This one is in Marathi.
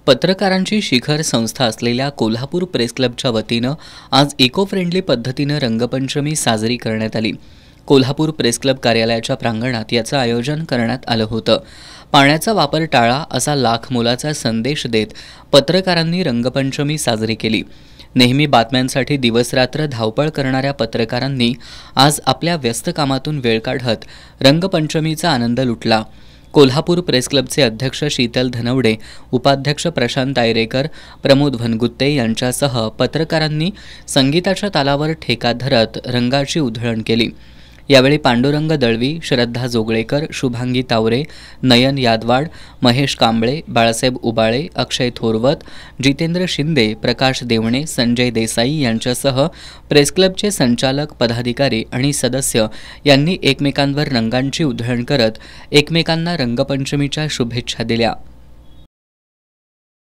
पत्रकारांची शिखर संस्था असलेल्या कोल्हापूर प्रेस क्लबच्या वतीनं आज इको फ्रेंडली पद्धतीनं रंगपंचमी साजरी करण्यात आली। कोल्हापूर प्रेस क्लब कार्यालयाच्या प्रांगणात याचं आयोजन करण्यात आलं होतं। पाण्याचा वापर टाळा असा लाख मोलाचा संदेश देत पत्रकारांनी रंगपंचमी साजरी केली। नेहमी बातम्यांसाठी दिवसरात्र धावपळ करणाऱ्या पत्रकारांनी आज आपल्या व्यस्त कामातून वेळ काढत रंगपंचमीचा आनंद लुटला। कोल्हापूर प्रेस क्लबचे अध्यक्ष शीतल धनवडे, उपाध्यक्ष प्रशांत आयरेकर, प्रमोद वनगुत्ते यांच्यासह पत्रकारांनी संगीताच्या तालावर ठेका धरत रंगाची उधळण केली। यावेळी पांडुरंग दळवी, श्रद्धा जोगळेकर, शुभांगी तावरे, नयन यादवाड, महेश कांबळे, बाळासाहेब उबाळे, अक्षय थोरवत, जितेंद्र शिंदे, प्रकाश देवणे, संजय देसाई यांच्यासह प्रेस क्लबचे संचालक, पदाधिकारी आणि सदस्य यांनी एकमेकांवर रंगांची उधळण करत एकमेकांना रंगपंचमीच्या शुभेच्छा दिल्या।